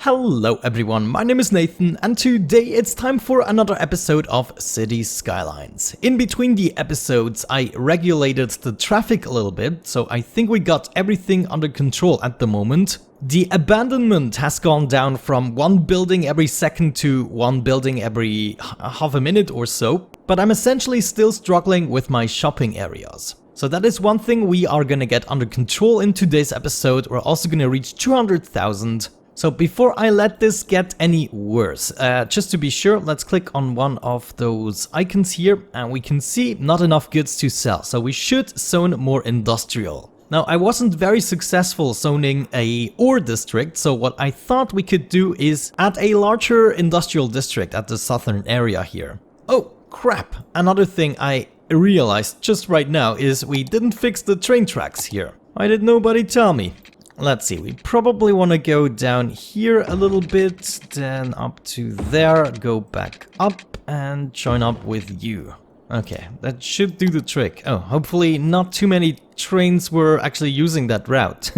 Hello everyone, my name is Nathan and today it's time for another episode of City Skylines. In between the episodes I regulated the traffic a little bit, so I think we got everything under control at the moment. The abandonment has gone down from one building every second to one building every half a minute or so, but I'm essentially still struggling with my shopping areas. So that is one thing we are gonna get under control in today's episode. We're also gonna reach 200,000. So before I let this get any worse, just to be sure, let's click on one of those icons here and we can see not enough goods to sell. So we should zone more industrial. Now I wasn't very successful zoning a ore district, so what I thought we could do is add a larger industrial district at the southern area here. Oh crap, another thing I realized just right now is we didn't fix the train tracks here. Why did nobody tell me? Let's see, we probably want to go down here a little bit, then up to there, go back up and join up with you. Okay, that should do the trick. Oh, hopefully not too many trains were actually using that route.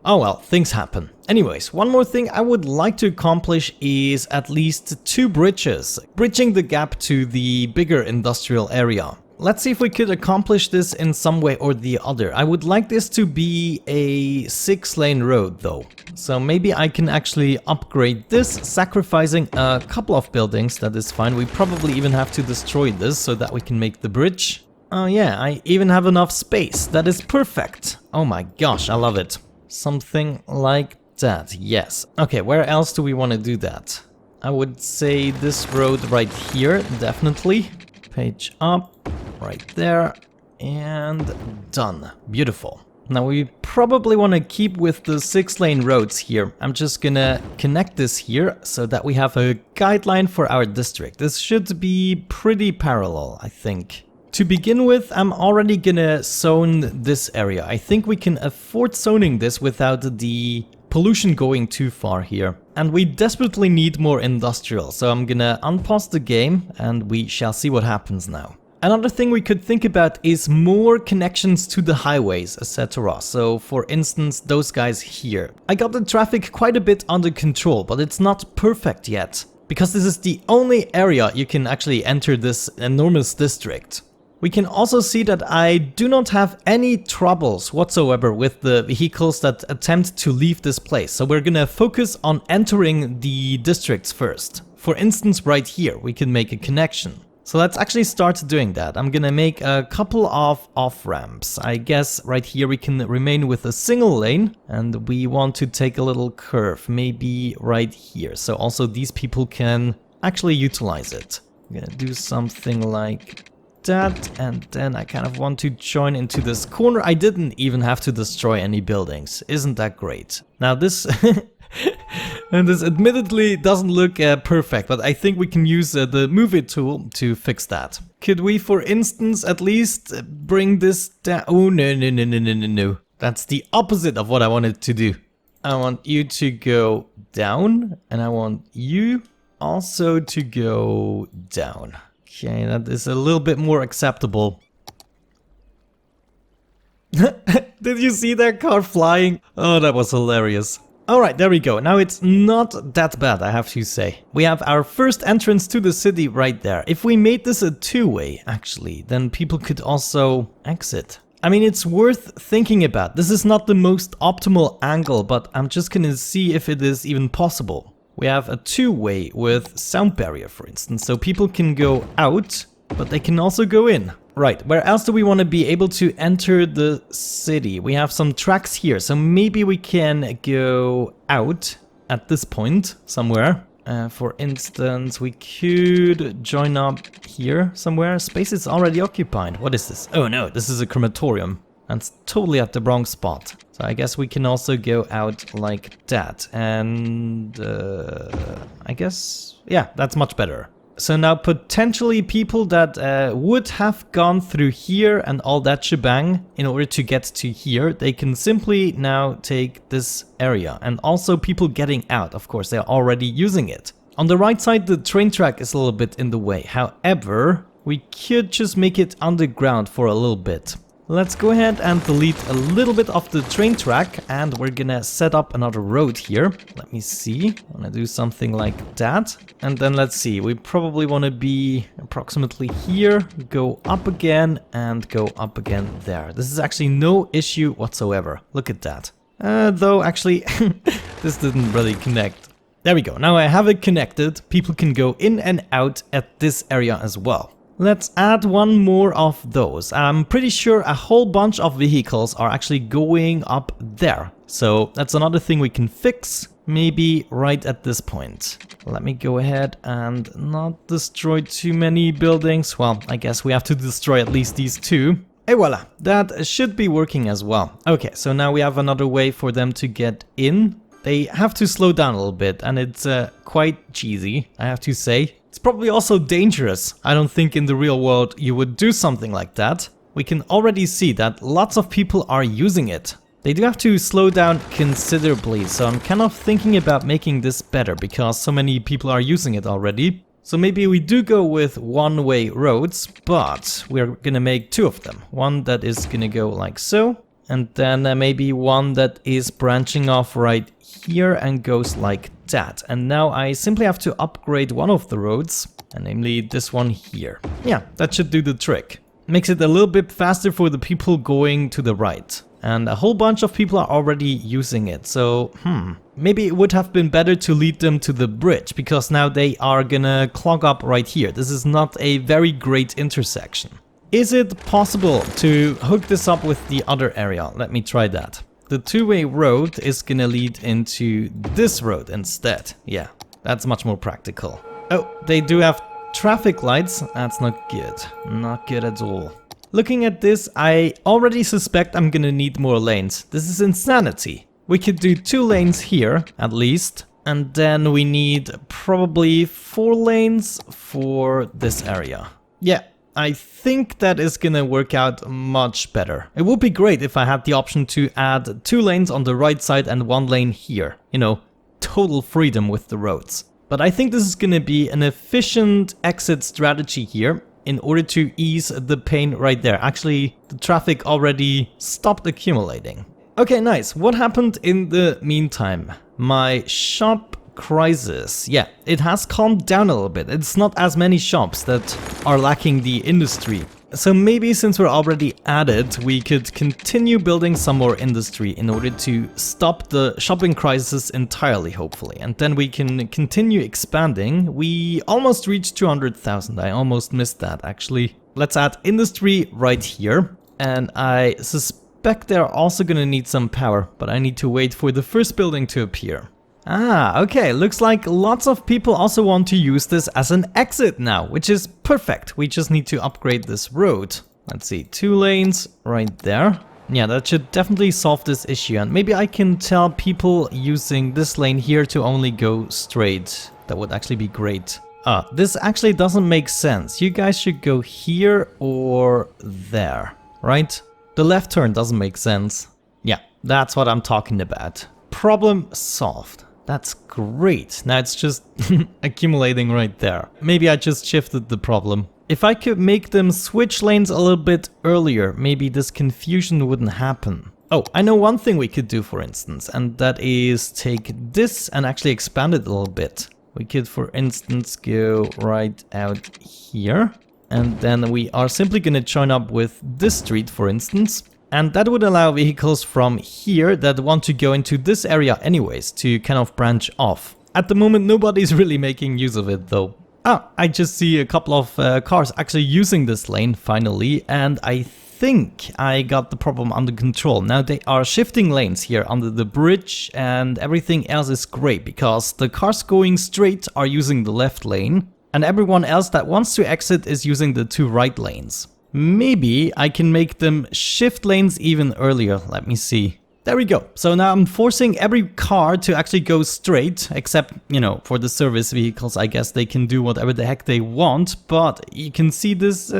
Oh well, things happen. Anyways, one more thing I would like to accomplish is at least 2 bridges, bridging the gap to the bigger industrial area. Let's see if we could accomplish this in some way or the other. I would like this to be a 6-lane road though. So maybe I can actually upgrade this, sacrificing a couple of buildings. That is fine. We probably even have to destroy this so that we can make the bridge. Oh yeah, I even have enough space. That is perfect. Oh my gosh, I love it. Something like that, yes. Okay, where else do we want to do that? I would say this road right here, definitely. Page up. Right there, and done. Beautiful. Now we probably want to keep with the 6-lane roads here. I'm just gonna connect this here so that we have a guideline for our district. This should be pretty parallel, I think. To begin with, I'm already gonna zone this area. I think we can afford zoning this without the pollution going too far here. And we desperately need more industrial, so I'm gonna unpause the game and we shall see what happens now. Another thing we could think about is more connections to the highways, etc. So for instance, those guys here. I got the traffic quite a bit under control, but it's not perfect yet. Because this is the only area you can actually enter this enormous district. We can also see that I do not have any troubles whatsoever with the vehicles that attempt to leave this place. So we're gonna focus on entering the districts first. For instance, right here, we can make a connection. So let's actually start doing that. I'm gonna make a couple of off-ramps. I guess right here we can remain with a single lane and we want to take a little curve, maybe right here. So also these people can actually utilize it. I'm gonna do something like that, and then I kind of want to join into this corner. I didn't even have to destroy any buildings. Isn't that great? Now this... And this admittedly doesn't look perfect, but I think we can use the move it tool to fix that. Could we, for instance, at least bring this down? Oh, no. That's the opposite of what I wanted to do. I want you to go down, and I want you also to go down. Okay, that is a little bit more acceptable. Did you see that car flying? Oh, that was hilarious. Alright, there we go. Now it's not that bad, I have to say. We have our first entrance to the city right there. If we made this a 2-way, actually, then people could also exit. I mean, it's worth thinking about. This is not the most optimal angle, but I'm just gonna see if it is even possible. We have a 2-way with sound barrier, for instance, so people can go out, but they can also go in. Right, where else do we want to be able to enter the city? We have some tracks here, so maybe we can go out at this point somewhere. For instance, we could join up here somewhere. Space is already occupied. What is this? Oh no, this is a crematorium. That's totally at the wrong spot. So I guess we can also go out like that. And I guess, yeah, that's much better. So now potentially people that would have gone through here and all that shebang in order to get to here, they can simply now take this area. And also people getting out, of course, they're already using it. On the right side, the train track is a little bit in the way. However, we could just make it underground for a little bit. Let's go ahead and delete a little bit of the train track, and we're gonna set up another road here. Let me see. I'm gonna do something like that. And then let's see, we probably want to be approximately here, go up again and go up again there. This is actually no issue whatsoever. Look at that. Though actually, this didn't really connect. There we go. Now I have it connected. People can go in and out at this area as well. Let's add one more of those. I'm pretty sure a whole bunch of vehicles are actually going up there. So that's another thing we can fix, maybe right at this point. Let me go ahead and not destroy too many buildings. Well, I guess we have to destroy at least these two. Et voila, that should be working as well. Okay, so now we have another way for them to get in. They have to slow down a little bit, and it's quite cheesy, I have to say. It's probably also dangerous. I don't think in the real world you would do something like that. We can already see that lots of people are using it. They do have to slow down considerably, so I'm kind of thinking about making this better because so many people are using it already. So maybe we do go with one-way roads, but we're gonna make two of them. One that is gonna go like so, and then maybe one that is branching off right here and goes like that. And now I simply have to upgrade one of the roads, and namely this one here. Yeah, that should do the trick. Makes it a little bit faster for the people going to the right. And a whole bunch of people are already using it, so maybe it would have been better to lead them to the bridge, because now they are gonna clog up right here. This is not a very great intersection. Is it possible to hook this up with the other area? Let me try that. The two-way road is gonna lead into this road instead. Yeah, that's much more practical. Oh, they do have traffic lights. That's not good. Not good at all. Looking at this, I already suspect I'm gonna need more lanes. This is insanity. We could do 2 lanes here, at least. And then we need probably 4 lanes for this area. Yeah, I think that is gonna work out much better. It would be great if I had the option to add 2 lanes on the right side and 1 lane here. You know, total freedom with the roads. But I think this is gonna be an efficient exit strategy here in order to ease the pain right there. Actually, the traffic already stopped accumulating. Okay, nice. What happened in the meantime? My shop crisis. Yeah, it has calmed down a little bit. It's not as many shops that are lacking the industry. So maybe since we're already at it, we could continue building some more industry in order to stop the shopping crisis entirely, hopefully. And then we can continue expanding. We almost reached 200,000. I almost missed that, actually. Let's add industry right here. And I suspect they're also gonna need some power, but I need to wait for the first building to appear. Ah, okay, looks like lots of people also want to use this as an exit now, which is perfect. We just need to upgrade this road. Let's see, 2 lanes right there. Yeah, that should definitely solve this issue, and maybe I can tell people using this lane here to only go straight. That would actually be great. This actually doesn't make sense. You guys should go here or there, right? The left turn doesn't make sense. Yeah, that's what I'm talking about. Problem solved. That's great. Now it's just accumulating right there. Maybe I just shifted the problem. If I could make them switch lanes a little bit earlier, maybe this confusion wouldn't happen. Oh, I know one thing we could do, for instance, and that is take this and actually expand it a little bit. We could, for instance, go right out here. And then we are simply going to join up with this street, for instance. And that would allow vehicles from here that want to go into this area anyways to kind of branch off. At the moment, nobody's really making use of it though. Ah, I just see a couple of cars actually using this lane finally, and I think I got the problem under control. Now they are shifting lanes here under the bridge, and everything else is great because the cars going straight are using the left lane, and everyone else that wants to exit is using the 2 right lanes. Maybe I can make them shift lanes even earlier. Let me see. There we go. So now I'm forcing every car to actually go straight, except, you know, for the service vehicles, I guess they can do whatever the heck they want. But you can see this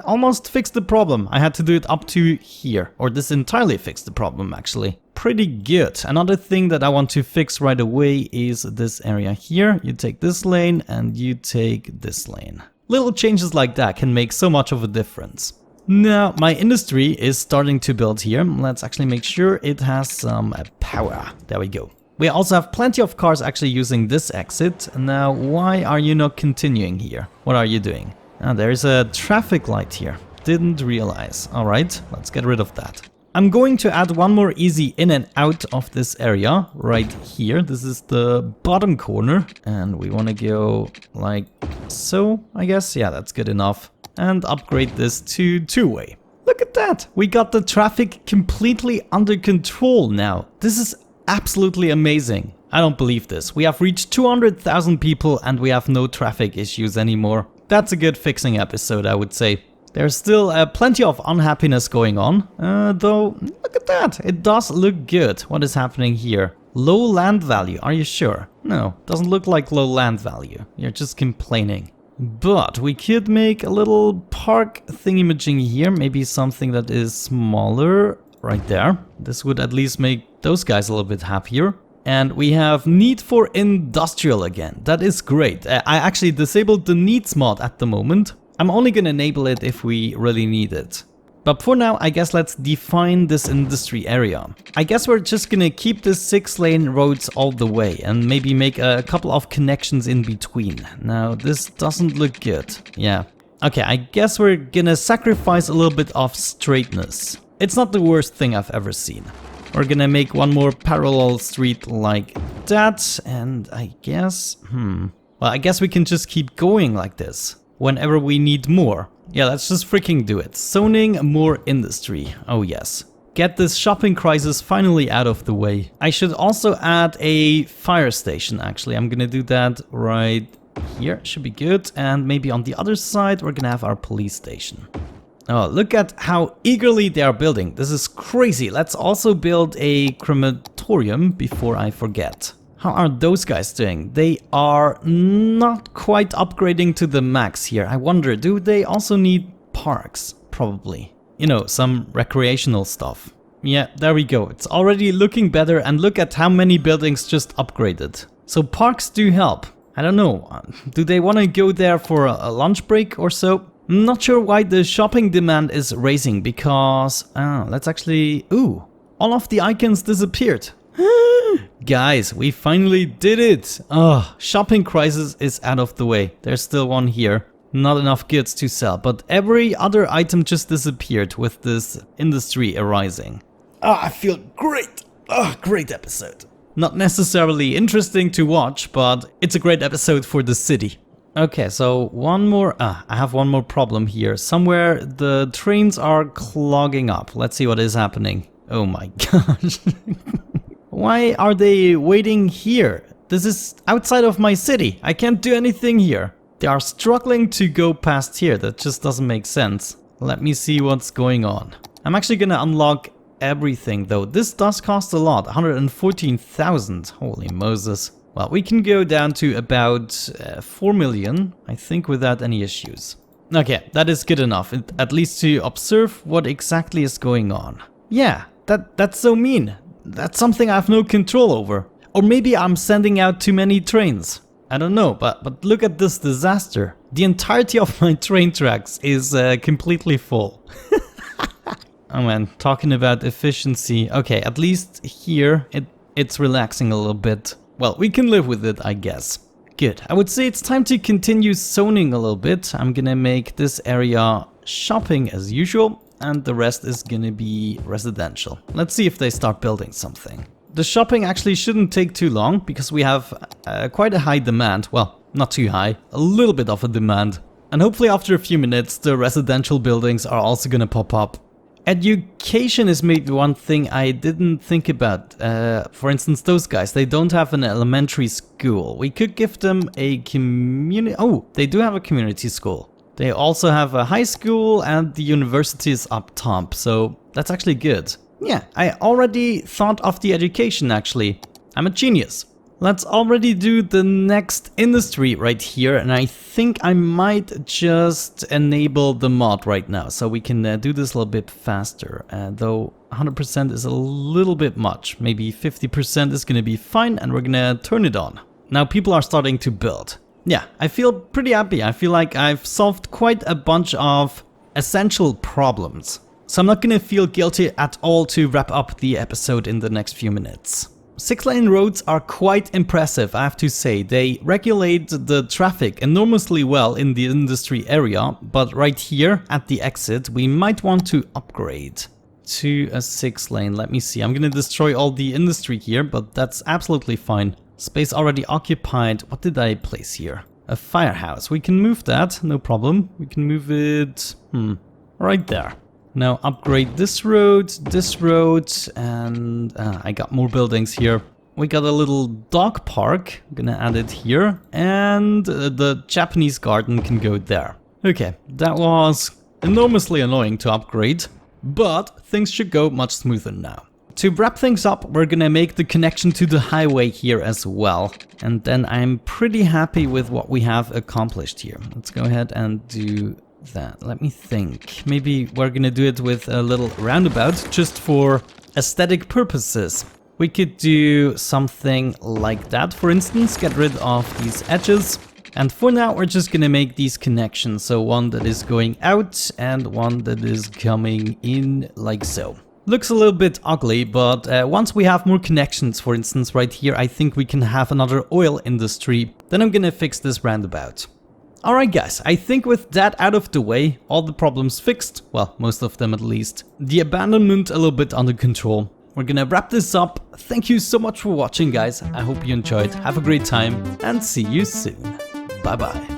almost fixed the problem. I had to do it up to here, or this entirely fixed the problem, actually. Pretty good. Another thing that I want to fix right away is this area here. You take this lane and you take this lane. Little changes like that can make so much of a difference. Now, my industry is starting to build here. Let's actually make sure it has some power. There we go. We also have plenty of cars actually using this exit. Now, why are you not continuing here? What are you doing? There's a traffic light here. Didn't realize. All right, let's get rid of that. I'm going to add one more easy in and out of this area right here. This is the bottom corner and we want to go like so, I guess. Yeah, that's good enough. And upgrade this to two-way. Look at that. We got the traffic completely under control now. This is absolutely amazing. I don't believe this. We have reached 200,000 people and we have no traffic issues anymore. That's a good fixing episode, I would say. There's still plenty of unhappiness going on, though look at that, it does look good. What is happening here? Low land value, are you sure? No, doesn't look like low land value, you're just complaining. But we could make a little park thingamajiggy here, maybe something that is smaller right there. This would at least make those guys a little bit happier. And we have need for industrial again, that is great. I actually disabled the needs mod at the moment. I'm only gonna enable it if we really need it. But for now, I guess let's define this industry area. I guess we're just gonna keep the 6-lane roads all the way and maybe make a couple of connections in between. Now, this doesn't look good. Yeah. Okay, I guess we're gonna sacrifice a little bit of straightness. It's not the worst thing I've ever seen. We're gonna make one more parallel street like that, and I guess, well, I guess we can just keep going like this. Whenever we need more. Yeah, let's just freaking do it. Zoning more industry. Oh yes. Get this shopping crisis finally out of the way. I should also add a fire station actually. I'm gonna do that right here. Should be good. And maybe on the other side we're gonna have our police station. Oh, look at how eagerly they are building. This is crazy. Let's also build a crematorium before I forget. How are those guys doing? They are not quite upgrading to the max here. I wonder, do they also need parks? Probably. You know, some recreational stuff. Yeah, there we go. It's already looking better and look at how many buildings just upgraded. So parks do help. I don't know. Do they want to go there for a lunch break or so? I'm not sure why the shopping demand is raising because... let's actually... Ooh, all of the icons disappeared. Guys, we finally did it! Shopping crisis is out of the way. There's still one here. Not enough goods to sell, but every other item just disappeared with this industry arising. I feel great! Great episode. Not necessarily interesting to watch, but it's a great episode for the city. Okay, so one more... I have one more problem here. Somewhere the trains are clogging up. Let's see what is happening. Oh my gosh. Why are they waiting here? This is outside of my city. I can't do anything here. They are struggling to go past here. That just doesn't make sense. Let me see what's going on. I'm actually gonna unlock everything though. This does cost a lot. 114,000. Holy Moses. Well, we can go down to about 4 million, I think, without any issues. Okay, that is good enough. At least to observe what exactly is going on. Yeah, that's so mean. That's something I have no control over. Or maybe I'm sending out too many trains. I don't know, but look at this disaster. The entirety of my train tracks is completely full. Oh man, talking about efficiency. Okay, at least here it's relaxing a little bit. Well, we can live with it, I guess. Good. I would say it's time to continue zoning a little bit. I'm gonna make this area shopping as usual. And the rest is gonna be residential. Let's see if they start building something. The shopping actually shouldn't take too long because we have quite a high demand. Well, not too high, a little bit of a demand. And hopefully after a few minutes the residential buildings are also gonna pop up. Education is maybe one thing I didn't think about. For instance, those guys, they don't have an elementary school. We could give them a community... Oh, they do have a community school. They also have a high school and the university is up top, so that's actually good. Yeah, I already thought of the education actually. I'm a genius. Let's already do the next industry right here, and I think I might just enable the mod right now so we can do this a little bit faster. Though 100% is a little bit much. Maybe 50% is gonna be fine and we're gonna turn it on. Now people are starting to build. Yeah, I feel pretty happy. I feel like I've solved quite a bunch of essential problems. So I'm not gonna feel guilty at all to wrap up the episode in the next few minutes. 6-lane roads are quite impressive, I have to say. They regulate the traffic enormously well in the industry area, but right here at the exit we might want to upgrade to a 6-lane. Let me see, I'm gonna destroy all the industry here, but that's absolutely fine. Space already occupied. What did I place here? A firehouse. We can move that, no problem. We can move it, right there. Now upgrade this road, and I got more buildings here. We got a little dog park, I'm gonna add it here, and the Japanese garden can go there. Okay, that was enormously annoying to upgrade, but things should go much smoother now. To wrap things up, we're gonna make the connection to the highway here as well, and then I'm pretty happy with what we have accomplished here. Let's go ahead and do that. Let me think. Maybe we're gonna do it with a little roundabout just for aesthetic purposes. We could do something like that, for instance, get rid of these edges. And for now, we're just gonna make these connections. So one that is going out and one that is coming in like so. Looks a little bit ugly, but once we have more connections, for instance, right here, I think we can have another oil industry. Then I'm gonna fix this roundabout. Alright guys, I think with that out of the way, all the problems fixed, well, most of them at least, the abandonment a little bit under control. We're gonna wrap this up. Thank you so much for watching guys, I hope you enjoyed, have a great time, and see you soon. Bye bye.